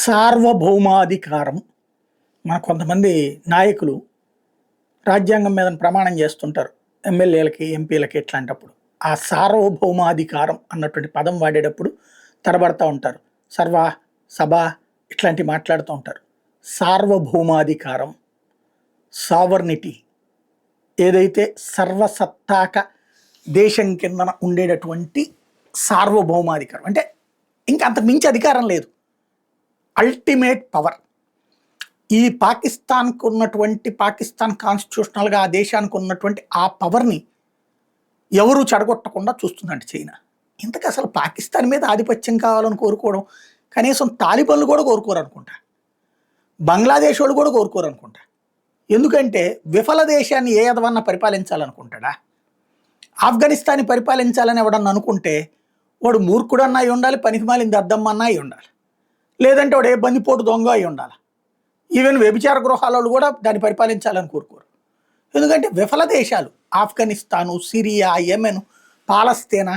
సార్వభౌమాధికారం మన కొంతమంది నాయకులు రాజ్యాంగం మీద ప్రమాణం చేస్తుంటారు. ఎమ్మెల్యేలకి, ఎంపీలకి ఇట్లాంటప్పుడు. ఆ సార్వభౌమాధికారం అన్నటువంటి పదం వాడేటప్పుడు తడబడతా ఉంటారు. సర్వ, సభ ఇట్లాంటివి మాట్లాడుతూ ఉంటారు. సార్వభౌమాధికారం, సావర్నిటీ, ఏదైతే సర్వసత్తాక దేశం కిందన ఉండేటటువంటి సార్వభౌమాధికారం అంటే ఇంకా అంతకు మించి అధికారం లేదు. Ultimate power. ఈ పాకిస్తాన్కు ఉన్నటువంటి పాకిస్తాన్ కాన్స్టిట్యూషనల్గా ఆ దేశానికి ఉన్నటువంటి ఆ పవర్ని ఎవరు చెడగొట్టకుండా చూస్తుందంట చైనా. ఇంతకు అసలు పాకిస్తాన్ మీద ఆధిపత్యం కావాలని కోరుకోవడం కనీసం తాలిబన్లు కూడా కోరుకోరు అనుకుంటా. బంగ్లాదేశ్ వాళ్ళు కూడా కోరుకోరు అనుకుంటా. ఎందుకంటే విఫల దేశాన్ని ఏ ఎదవన్నా పరిపాలించాలనుకుంటాడా? ఆఫ్ఘనిస్తాన్ని పరిపాలించాలని ఎవడన్నా అనుకుంటే వాడు మూర్ఖుడన్నా అయి ఉండాలి, పనికిమాలిన దద్దమ్మన్నా అయి ఉండాలి, లేదంటే వాడు ఏ బందిపోటు దొంగ అయి ఉండాలి. ఈవెన్ వ్యభిచార గృహాలలో కూడా దాన్ని పరిపాలించాలని కోరుకోరు. ఎందుకంటే విఫల దేశాలు ఆఫ్ఘనిస్తాను, సిరియా, యెమెన్, పాలస్తీనా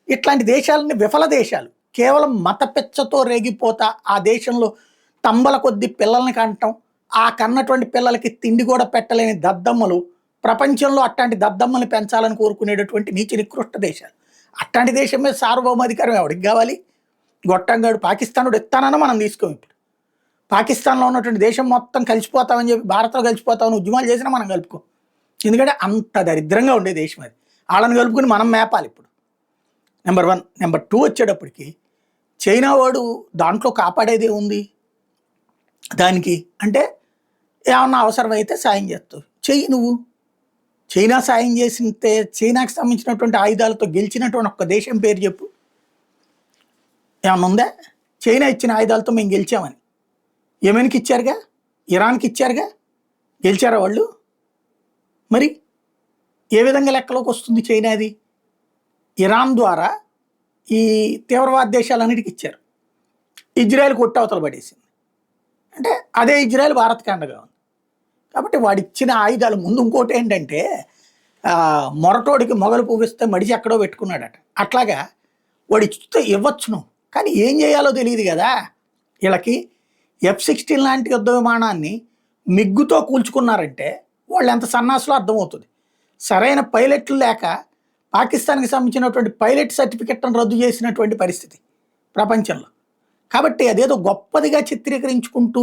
ఇట్లాంటి దేశాలని విఫల దేశాలు. కేవలం మత పెచ్చతో రేగిపోతా ఆ దేశంలో తంబల కొద్ది పిల్లల్ని కంటం, ఆ కన్నటువంటి పిల్లలకి తిండి కూడా పెట్టలేని దద్దమ్మలు ప్రపంచంలో అట్లాంటి దద్దమ్మల్ని పెంచాలని కోరుకునేటటువంటి నీచ నికృష్ట దేశాలు. అట్లాంటి దేశం మీద సార్వభౌమాధికారం ఎవరికి కావాలి? గొట్టంగాడు పాకిస్తానుడు ఎత్తానన్నా మనం తీసుకోం. ఇప్పుడు పాకిస్తాన్లో ఉన్నటువంటి దేశం మొత్తం కలిసిపోతామని చెప్పి భారత్లో కలిసిపోతామని ఉద్యమాలు చేసినా మనం కలుపుకోం. ఎందుకంటే అంత దరిద్రంగా ఉండే దేశం అది. వాళ్ళని కలుపుకుని మనం మేపాలి ఇప్పుడు. నెంబర్ 1. నెంబర్ 2 వచ్చేటప్పటికి చైనా వాడు దాంట్లో కాపాడేదే ఉంది దానికి అంటే ఏమన్నా అవసరమైతే సాయం చేస్తావు, చెయ్యి నువ్వు. చైనా సాయం చేసితే చైనాకి సంబంధించినటువంటి ఆయుధాలతో గెలిచినటువంటి ఒక్క దేశం పేరు చెప్పు. ఏమన్నా ఉందా? చైనా ఇచ్చిన ఆయుధాలతో మేము గెలిచామని. యెమెన్కి ఇచ్చారుగా, ఇరాన్కి ఇచ్చారుగా, గెలిచారా వాళ్ళు? మరి ఏ విధంగా లెక్కలోకి వస్తుంది చైనాది? ఇరాన్ ద్వారా ఈ తీవ్రవాద దేశాలన్నిటికీ ఇచ్చారు. ఇజ్రాయెల్ కొట్టవతలు పడేసింది. అంటే అదే ఇజ్రాయెల్ భారత్కి అండగా ఉంది. కాబట్టి వాడిచ్చిన ఆయుధాలు ముందు ఇంకోటి ఏంటంటే మొరటోడికి మొగలు పువ్విస్తే మడిచి ఎక్కడో పెట్టుకున్నాడట. అట్లాగా వాడు ఇచ్చితే ఇవ్వచ్చును, కానీ ఏం చేయాలో తెలియదు కదా వీళ్ళకి. F-16 లాంటి యుద్ధ విమానాన్ని మిగ్గుతో కూల్చుకున్నారంటే వాళ్ళు ఎంత సన్నాసులో అర్థమవుతుంది. సరైన పైలట్లు లేక పాకిస్తాన్కి సంబంధించినటువంటి పైలట్ సర్టిఫికెట్ను రద్దు చేసినటువంటి పరిస్థితి ప్రపంచంలో. కాబట్టి అదేదో గొప్పదిగా చిత్రీకరించుకుంటూ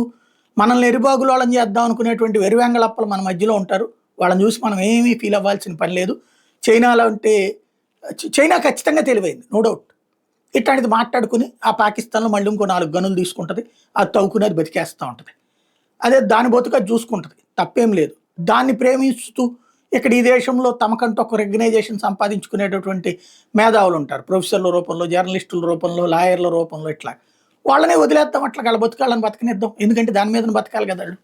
మనల్ని ఎరుబాగులోళం చేద్దాం అనుకునేటువంటి వెరివెంగళప్పలు మన మధ్యలో ఉంటారు. వాళ్ళని చూసి మనం ఏమీ ఫీల్ అవ్వాల్సిన పని లేదు. చైనాలో అంటే చైనా ఖచ్చితంగా తెలివైంది, నో డౌట్. ఇట్లాంటిది మాట్లాడుకుని ఆ పాకిస్తాన్లో మళ్ళీ ఇంకో 4 గనులు తీసుకుంటుంది, అది తవ్వుకుని అది బతికేస్తూ ఉంటుంది. అదే దాని బతుకు అది చూసుకుంటుంది, తప్పేం లేదు. దాన్ని ప్రేమిస్తూ ఇక్కడ ఈ దేశంలో తమకంటూ ఒక రికగ్నైజేషన్ సంపాదించుకునేటటువంటి మేధావులు ఉంటారు. ప్రొఫెసర్ల రూపంలో, జర్నలిస్టుల రూపంలో, లాయర్ల రూపంలో. ఇట్లా వాళ్ళనే వదిలేద్దాం, అట్లా వాళ్ళ బతుకాళ్ళని బతకనిద్దాం. ఎందుకంటే దాని మీద బతకాలి కదా వాళ్ళు.